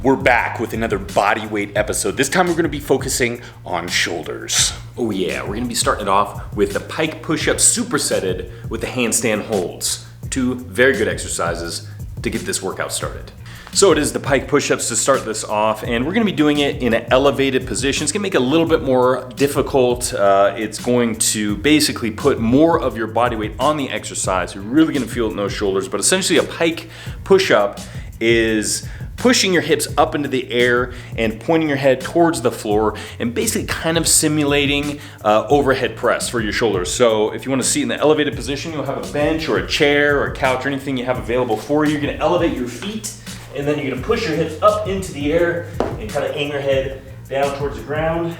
We're back with another body weight episode. This time we're going to be focusing on shoulders. Oh yeah, we're going to be starting it off with the Pike Push-Ups supersetted with the handstand holds. Two very good exercises to get this workout started. So it is the Pike Push-Ups to start this off, and we're going to be doing it in an elevated position. It's going to make it a little bit more difficult. It's going to basically put more of your body weight on the exercise. You're really going to feel it in those shoulders, but essentially a Pike Push-Up is pushing your hips up into the air and pointing your head towards the floor and basically kind of simulating overhead press for your shoulders. So if you want to see in the elevated position, you'll have a bench or a chair or a couch or anything you have available for you. You're going to elevate your feet and then you're going to push your hips up into the air and kind of aim your head down towards the ground.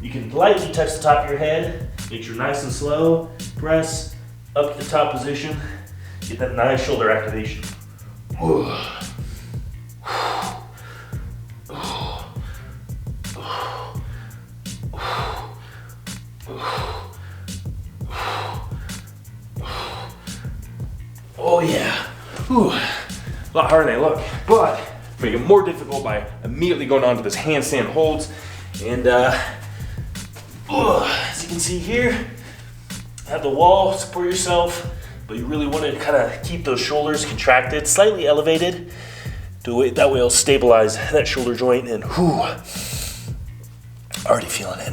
You can lightly touch the top of your head, make sure nice and slow, press up to the top position, get that nice shoulder activation. Oh yeah, whew. A lot harder than they look, but make it more difficult by immediately going on to this handstand holds. And as you can see here, have the wall, support yourself, but you really want to kind of keep those shoulders contracted, slightly elevated. That way it'll stabilize that shoulder joint and already feeling it.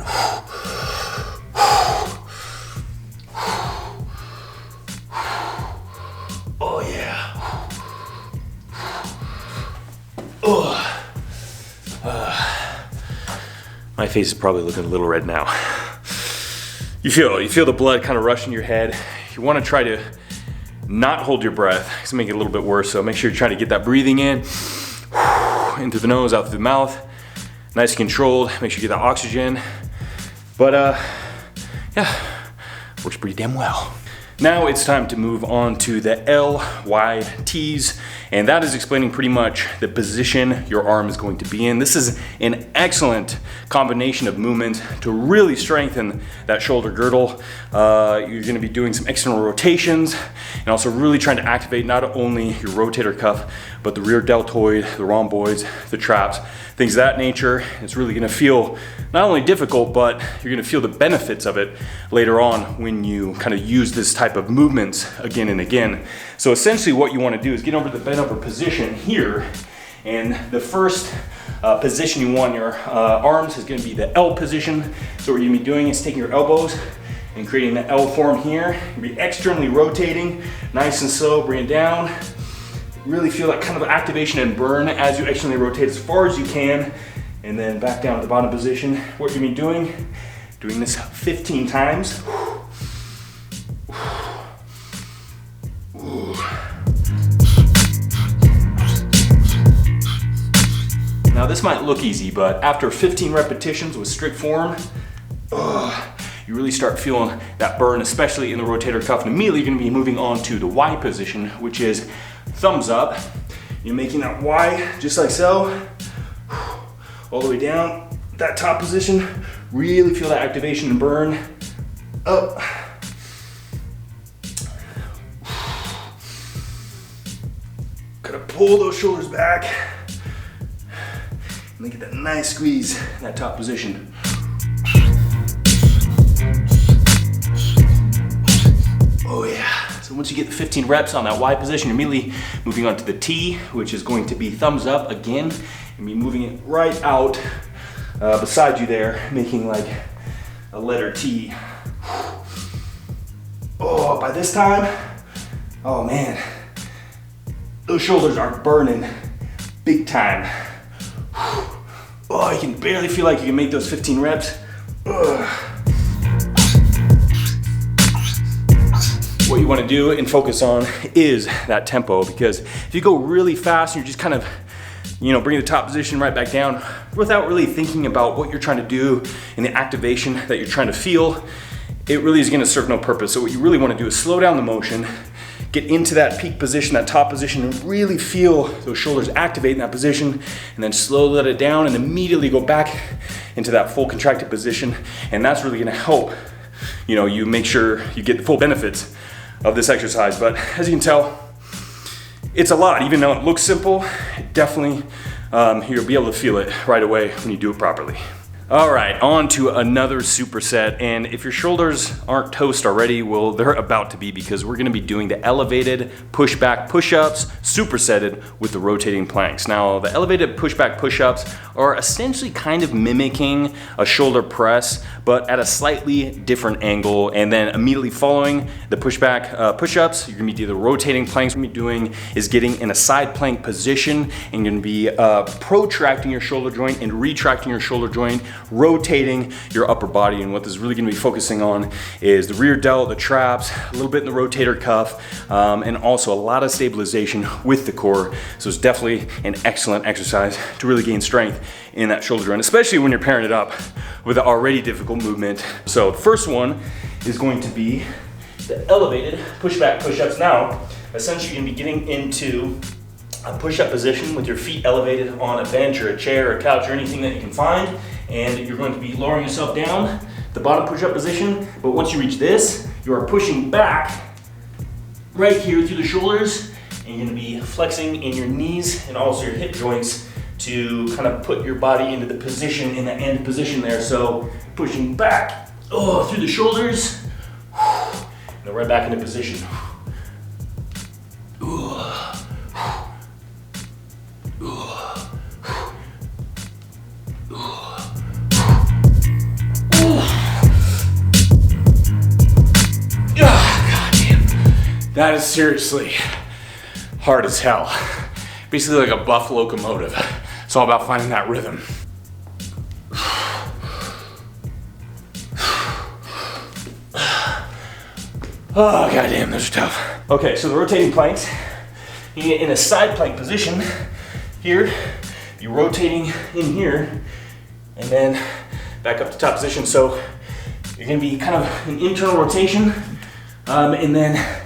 Oh yeah. My face is probably looking a little red now. You feel the blood kind of rush in your head. You want to try to not hold your breath. It's make it a little bit worse. So make sure you're trying to get that breathing in through the nose, out through the mouth. Nice and controlled. Make sure you get that oxygen. But yeah, works pretty damn well. Now it's time to move on to the L wide tees, and that is explaining pretty much the position your arm is going to be in. This is an excellent combination of movement to really strengthen that shoulder girdle. You're going to be doing some external rotations and also really trying to activate not only your rotator cuff, but the rear deltoid, the rhomboids, the traps, things of that nature. It's really going to feel not only difficult, but you're going to feel the benefits of it later on when you kind of use this type of movements again and again. So essentially what you want to do is get over the bent over position here, and the first position you want your arms is going to be the L position. So what you're going to be doing is taking your elbows and creating the L form here. You'll be externally rotating, nice and slow, bring it down. Really feel that kind of activation and burn as you externally rotate as far as you can, and then back down to the bottom position. What you're going to be doing this 15 times. Now this might look easy, but after 15 repetitions with strict form, you really start feeling that burn, especially in the rotator cuff. And immediately you're going to be moving on to the Y position, which is thumbs up. You're making that Y just like so, all the way down. That top position, really feel that activation and burn. Up. Gotta pull those shoulders back. And then get that nice squeeze in that top position. Oh yeah. So once you get the 15 reps on that Y position, you're immediately moving on to the T, which is going to be thumbs up again, and be moving it right out beside you there, making like a letter T. Oh, by this time, oh man, those shoulders are burning big time. Oh, you can barely feel like you can make those 15 reps. What you want to do and focus on is that tempo, because if you go really fast and you're just kind of, bring the top position right back down without really thinking about what you're trying to do and the activation that you're trying to feel, it really is going to serve no purpose. So what you really want to do is slow down the motion, get into that peak position, that top position, and really feel those shoulders activate in that position, and then slowly let it down and immediately go back into that full contracted position. And that's really going to help, you make sure you get the full benefits of this exercise. But as you can tell, It's a lot, even though it looks simple, definitely you'll be able to feel it right away when you do it properly. All right, on to another superset, and if your shoulders aren't toast already, well, they're about to be, because we're gonna be doing the elevated pushback push-ups supersetted with the rotating planks. Now, the elevated pushback push-ups are essentially kind of mimicking a shoulder press, but at a slightly different angle, and then immediately following the pushback push-ups, you're gonna be doing the rotating planks. What we're gonna be doing is getting in a side plank position, and you're gonna be protracting your shoulder joint and retracting your shoulder joint, rotating your upper body. And what this is really gonna be focusing on is the rear delt, the traps, a little bit in the rotator cuff, and also a lot of stabilization with the core. So it's definitely an excellent exercise to really gain strength in that shoulder joint, especially when you're pairing it up with an already difficult movement. So the first one is going to be the elevated pushback push-ups. Now, essentially you're gonna be getting into a push-up position with your feet elevated on a bench or a chair or a couch or anything that you can find, and you're going to be lowering yourself down, the bottom push-up position, but once you reach this, you are pushing back right here through the shoulders, and you're gonna be flexing in your knees and also your hip joints to kind of put your body into the position, in the end position there. So pushing back, through the shoulders, and right back into position. That is seriously hard as hell. Basically like a buff locomotive. It's all about finding that rhythm. Oh, goddamn, those are tough. Okay, so the rotating planks, you get in a side plank position here, you're rotating in here, and then back up to top position. So you're gonna be kind of an internal rotation, and then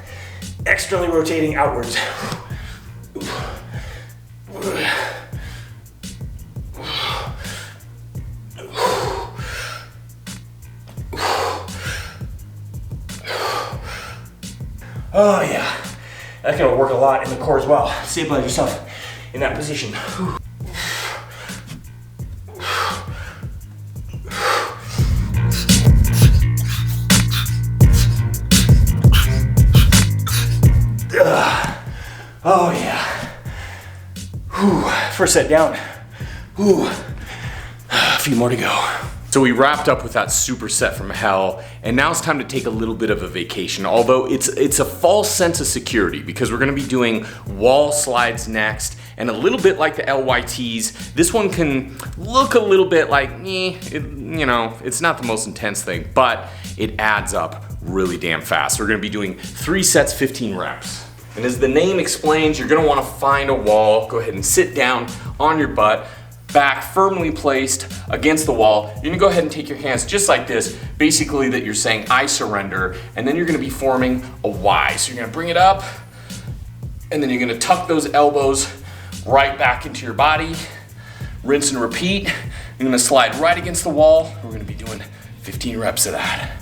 externally rotating outwards. Oh yeah, that's gonna work a lot in the core as well. Stabilize yourself in that position. Oh yeah. Whew. First set down. Whew. A few more to go. So we wrapped up with that superset from hell, and now it's time to take a little bit of a vacation, although it's a false sense of security, because we're gonna be doing wall slides next, and a little bit like the LYTs, this one can look a little bit like, it's not the most intense thing, but it adds up really damn fast. We're gonna be doing 3 sets, 15 reps. And as the name explains, you're gonna wanna find a wall, go ahead and sit down on your butt, back firmly placed against the wall. You're gonna go ahead and take your hands just like this, basically that you're saying, I surrender, and then you're gonna be forming a Y. So you're gonna bring it up, and then you're gonna tuck those elbows right back into your body, rinse and repeat. You're gonna slide right against the wall. We're gonna be doing 15 reps of that.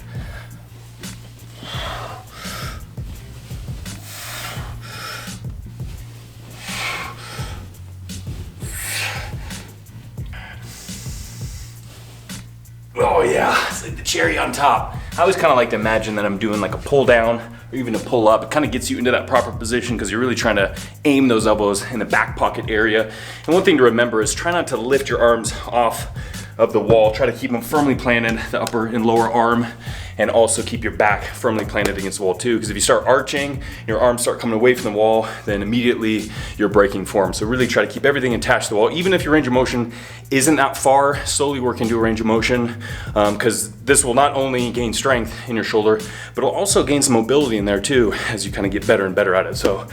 Oh yeah, it's like the cherry on top. I always kind of like to imagine that I'm doing like a pull down or even a pull up. It kind of gets you into that proper position because you're really trying to aim those elbows in the back pocket area. And one thing to remember is try not to lift your arms off of the wall. Try to keep them firmly planted, the upper and lower arm, and also keep your back firmly planted against the wall too, because if you start arching, your arms start coming away from the wall, then immediately you're breaking form. So really try to keep everything attached to the wall. Even if your range of motion isn't that far, slowly work into a range of motion, because this will not only gain strength in your shoulder, but it'll also gain some mobility in there too, as you kind of get better and better at it. So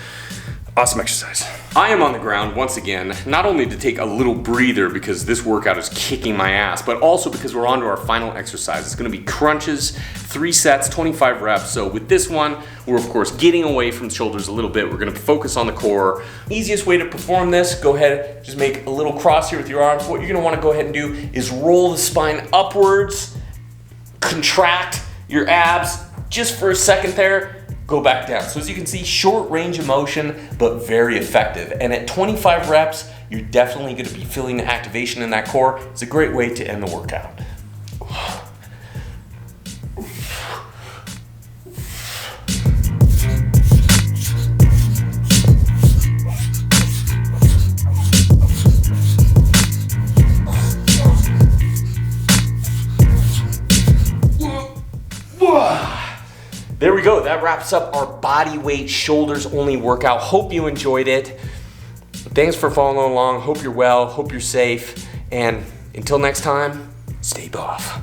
awesome exercise. I am on the ground once again, not only to take a little breather because this workout is kicking my ass, but also because we're on to our final exercise. It's gonna be crunches, 3 sets, 25 reps. So with this one, we're of course getting away from shoulders a little bit. We're gonna focus on the core. Easiest way to perform this, go ahead, just make a little cross here with your arms. What you're gonna wanna go ahead and do is roll the spine upwards, contract your abs just for a second there, go back down. So as you can see, short range of motion, but very effective. And at 25 reps, you're definitely gonna be feeling the activation in that core. It's a great way to end the workout. There we go, that wraps up our body weight shoulders only workout. Hope you enjoyed it. Thanks for following along. Hope you're well, hope you're safe. And until next time, stay buff.